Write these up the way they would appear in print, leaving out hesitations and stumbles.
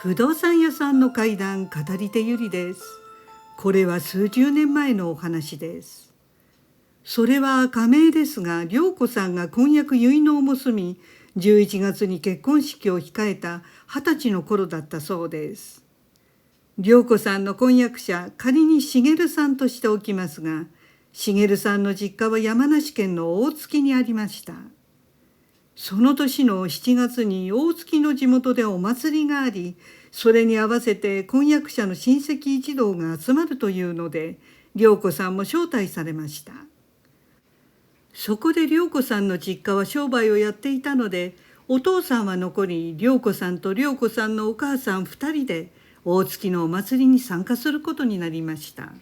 不動産屋さんの怪談語り手ゆりです。これは数十年前のお話です。それは仮名ですが、涼子さんが婚約結納を結び、11月に結婚式を控えた20歳の頃だったそうです。涼子さんの婚約者、仮に茂さんとしておきますが、茂さんの実家は山梨県の大月にありました。その年の7月に大月の地元でお祭りがあり、それに合わせて婚約者の親戚一同が集まるというので、涼子さんも招待されました。そこで涼子さんの実家は商売をやっていたので、お父さんは残り、涼子さんと涼子さんのお母さん2人で大月のお祭りに参加することになりました。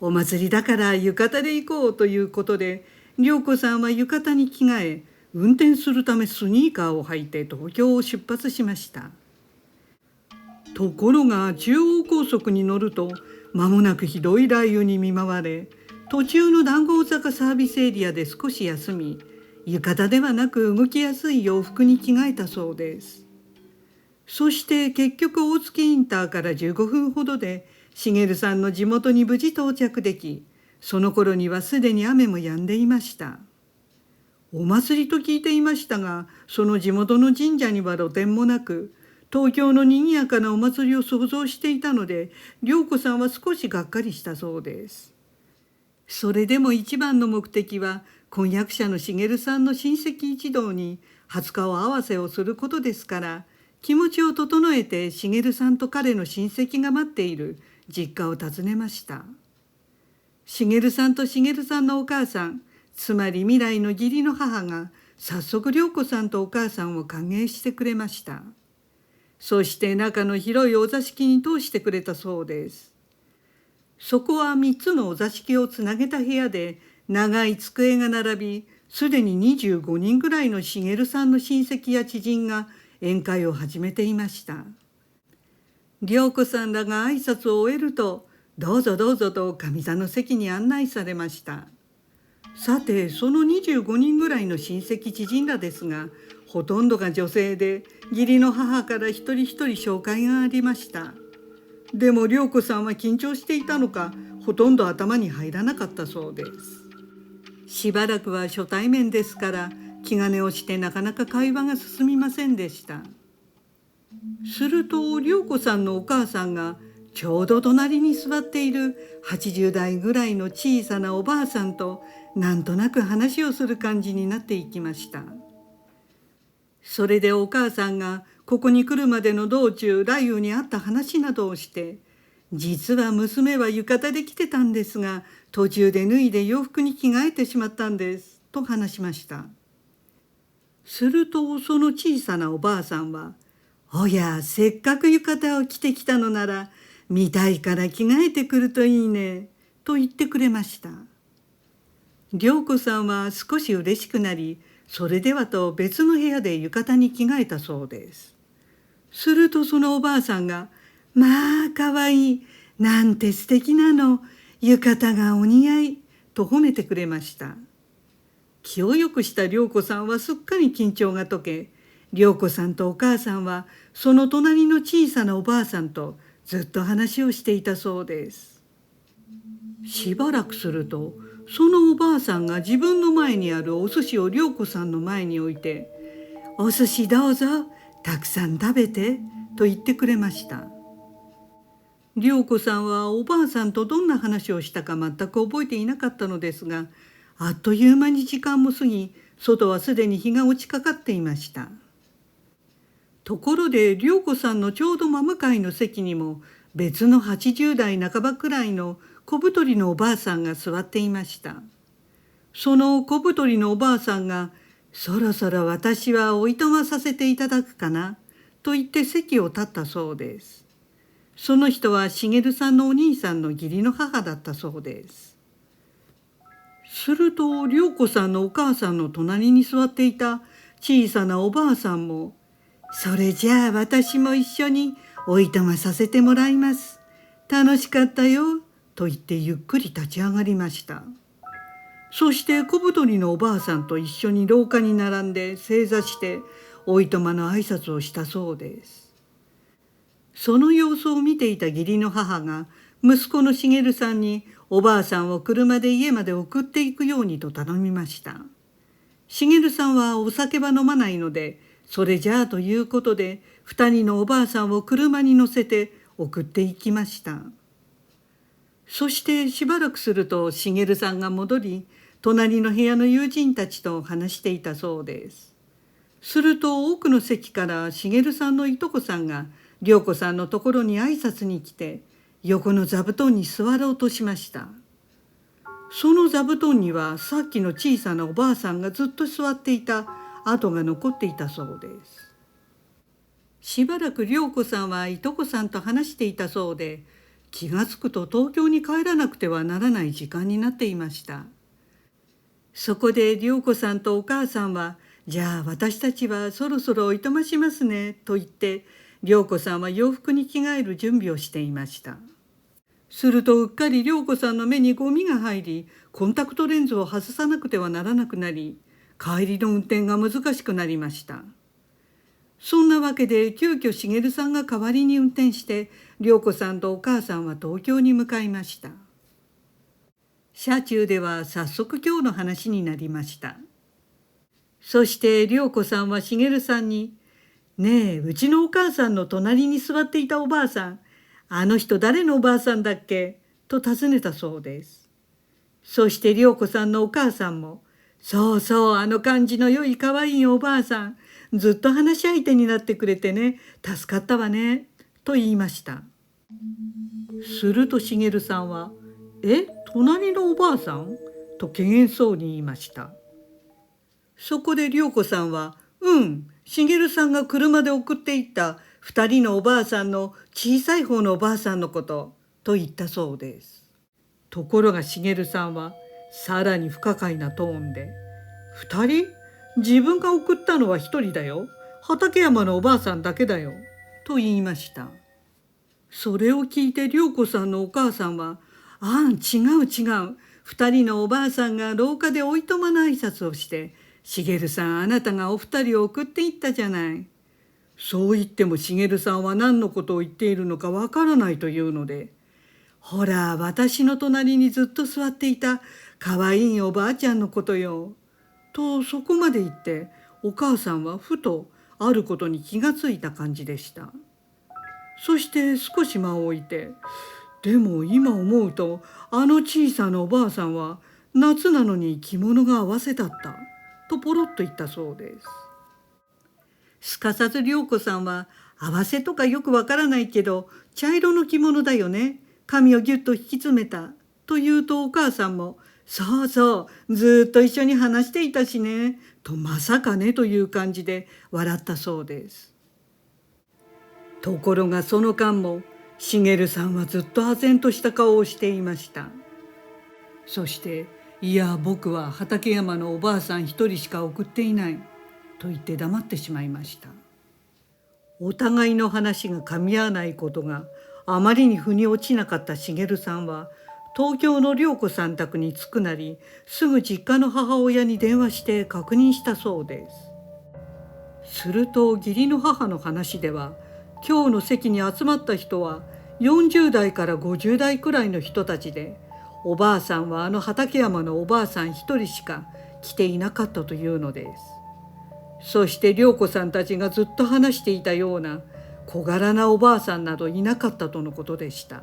お祭りだから浴衣で行こうということで、涼子さんは浴衣に着替え、運転するためスニーカーを履いて東京を出発しました。ところが中央高速に乗ると、間もなくひどい雷雨に見舞われ、途中の談合坂サービスエリアで少し休み、浴衣ではなく動きやすい洋服に着替えたそうです。そして結局大月インターから15分ほどで茂さんの地元に無事到着でき、その頃にはすでに雨も止んでいました。お祭りと聞いていましたが、その地元の神社には露店もなく、東京の賑やかなお祭りを想像していたので、涼子さんは少しがっかりしたそうです。それでも一番の目的は、婚約者の茂さんの親戚一同に初顔合わせをすることですから、気持ちを整えて茂さんと彼の親戚が待っている実家を訪ねました。茂さんと茂さんのお母さん、つまり未来の義理の母が早速涼子さんとお母さんを歓迎してくれました。そして中の広いお座敷に通してくれたそうです。そこは3つのお座敷をつなげた部屋で、長い机が並び、すでに25人ぐらいの茂さんの親戚や知人が宴会を始めていました。涼子さんらが挨拶を終えると、どうぞどうぞと上座の席に案内されました。さて、その25人ぐらいの親戚知人らですが、ほとんどが女性で、義理の母から一人一人紹介がありました。でも涼子さんは緊張していたのか、ほとんど頭に入らなかったそうです。しばらくは初対面ですから、気兼ねをしてなかなか会話が進みませんでした。すると涼子さんのお母さんが、ちょうど隣に座っている80代ぐらいの小さなおばあさんとなんとなく話をする感じになっていきました。それでお母さんがここに来るまでの道中、雷雨にあった話などをして、実は娘は浴衣で来てたんですが、途中で脱いで洋服に着替えてしまったんですと話しました。するとその小さなおばあさんは、おや、せっかく浴衣を着てきたのなら、見たいから着替えてくるといいね、と言ってくれました。涼子さんは少し嬉しくなり、それではと別の部屋で浴衣に着替えたそうです。するとそのおばあさんが、まあかわいい、なんて素敵なの、浴衣がお似合い、と褒めてくれました。気をよくした涼子さんはすっかり緊張が解け、涼子さんとお母さんはその隣の小さなおばあさんとずっと話をしていたそうです。しばらくすると、そのおばあさんが自分の前にあるお寿司を涼子さんの前に置いて、お寿司どうぞ、たくさん食べて、と言ってくれました。涼子さんはおばあさんとどんな話をしたか全く覚えていなかったのですが、あっという間に時間も過ぎ、外はすでに日が落ちかかっていました。ところで涼子さんのちょうど真向かいの席にも別の80代半ばくらいの小太りのおばあさんが座っていました。その小太りのおばあさんが、そろそろ私はおいとまさせていただくかな、と言って席を立ったそうです。その人は茂さんのお兄さんの義理の母だったそうです。すると涼子さんのお母さんの隣に座っていた小さなおばあさんも、それじゃあ私も一緒においとまさせてもらいます。楽しかったよ、と言ってゆっくり立ち上がりました。そして小太りのおばあさんと一緒に廊下に並んで正座しておいとまの挨拶をしたそうです。その様子を見ていた義理の母が息子の茂さんにおばあさんを車で家まで送っていくようにと頼みました。茂さんはお酒は飲まないので、それじゃあということで2人のおばあさんを車に乗せて送っていきました。そしてしばらくすると茂さんが戻り、隣の部屋の友人たちと話していたそうです。すると奥の席から茂さんのいとこさんが涼子さんのところに挨拶に来て、横の座布団に座ろうとしました。その座布団にはさっきの小さなおばあさんがずっと座っていた跡が残っていたそうです。しばらく涼子さんはいとこさんと話していたそうで、気がつくと東京に帰らなくてはならない時間になっていました。そこで涼子さんとお母さんは、じゃあ私たちはそろそろおいとましますねと言って、涼子さんは洋服に着替える準備をしていました。するとうっかり涼子さんの目にゴミが入り、コンタクトレンズを外さなくてはならなくなり、帰りの運転が難しくなりました。そんなわけで急遽茂さんが代わりに運転して、涼子さんとお母さんは東京に向かいました。車中では早速今日の話になりました。そして涼子さんは茂さんに、ねえ、うちのお母さんの隣に座っていたおばあさん、あの人誰のおばあさんだっけと尋ねたそうです。そして涼子さんのお母さんも、そうそう、あの感じの良い可愛いおばあさん、ずっと話し相手になってくれてね、助かったわね、と言いました。すると茂さんは、隣のおばあさんと怪げそうに言いました。そこで涼子さんは、茂さんが車で送っていった2人のおばあさんの小さい方のおばあさんのことと言ったそうです。ところが茂さんはさらに不可解なトーンで、2人？自分が送ったのは1人だよ。畠山のおばあさんだけだよ。と言いました。それを聞いて涼子さんのお母さんは、違う。2人のおばあさんが廊下でおいとまの挨拶をして、茂さんあなたがお二人を送っていったじゃない。そう言っても茂さんは何のことを言っているのかわからないというので、ほら私の隣にずっと座っていたかわいいおばあちゃんのことよ。とそこまで言ってお母さんはふとあることに気がついた感じでした。そして少し間を置いて、でも今思うとあの小さなおばあさんは夏なのに着物が合わせだったとポロッと言ったそうです。すかさず涼子さんは、合わせとかよくわからないけど茶色の着物だよね、髪をぎゅっと引き詰めたと言うと、お母さんもそうそうずっと一緒に話していたしねと、まさかねという感じで笑ったそうです。ところがその間も茂さんはずっと唖然とした顔をしていました。そして、いや僕は畠山のおばあさん一人しか送っていないと言って黙ってしまいました。お互いの話が噛み合わないことがあまりに腑に落ちなかった茂さんは、東京の涼子さん宅に着くなり、すぐ実家の母親に電話して確認したそうです。すると義理の母の話では、今日の席に集まった人は40代から50代くらいの人たちで、おばあさんはあの畠山のおばあさん一人しか来ていなかったというのです。そして涼子さんたちがずっと話していたような小柄なおばあさんなどいなかったとのことでした。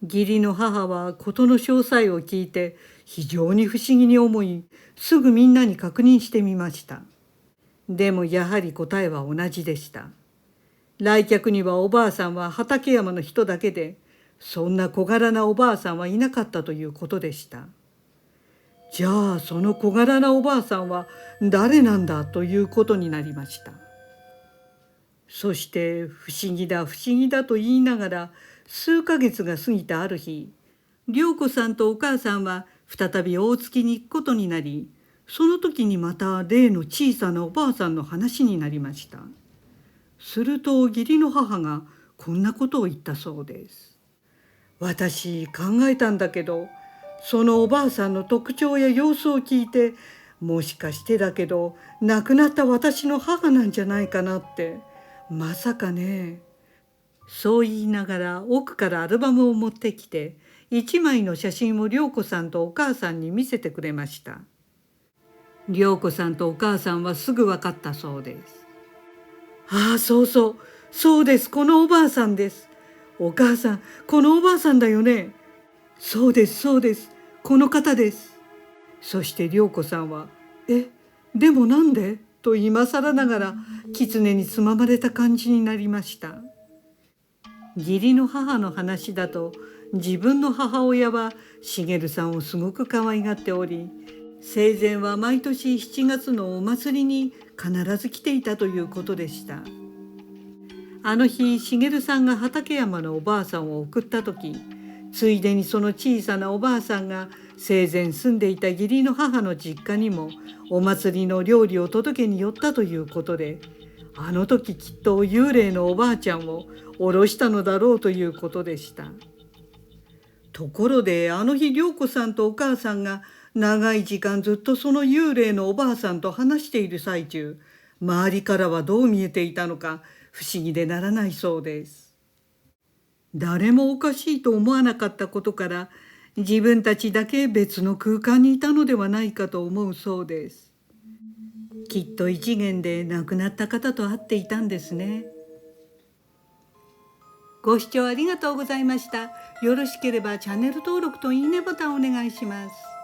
義理の母は事の詳細を聞いて非常に不思議に思い、すぐみんなに確認してみました。でもやはり答えは同じでした。来客にはおばあさんは畠山の人だけで、そんな小柄なおばあさんはいなかったということでした。じゃあその小柄なおばあさんは誰なんだということになりました。そして不思議だと言いながら数ヶ月が過ぎたある日、涼子さんとお母さんは再び大月に行くことになり、その時にまた例の小さなおばあさんの話になりました。すると義理の母がこんなことを言ったそうです。私考えたんだけど、そのおばあさんの特徴や様子を聞いて、もしかしてだけど亡くなった私の母なんじゃないかなって。まさかね。そう言いながら奥からアルバムを持ってきて、一枚の写真を涼子さんとお母さんに見せてくれました。涼子さんとお母さんはすぐ分かったそうです。ああ、そうそう、そうです、このおばあさんです。お母さん、このおばあさんだよね。そうです、そうです、この方です。そして涼子さんは、でもなんでと今更ながら、狐につままれた感じになりました。義理の母の話だと、自分の母親は茂さんをすごく可愛がっており、生前は毎年7月のお祭りに必ず来ていたということでした。あの日、茂さんが畠山のおばあさんを送った時、ついでにその小さなおばあさんが生前住んでいた義理の母の実家にもお祭りの料理を届けに寄ったということで、あの時きっと幽霊のおばあちゃんを降ろしたのだろうということでした。ところであの日、涼子さんとお母さんが長い時間ずっとその幽霊のおばあさんと話している最中、周りからはどう見えていたのか不思議でならないそうです。誰もおかしいと思わなかったことから、自分たちだけ別の空間にいたのではないかと思うそうです。きっと異次元で亡くなった方と会っていたんですね。ご視聴ありがとうございました。よろしければチャンネル登録といいねボタンをお願いします。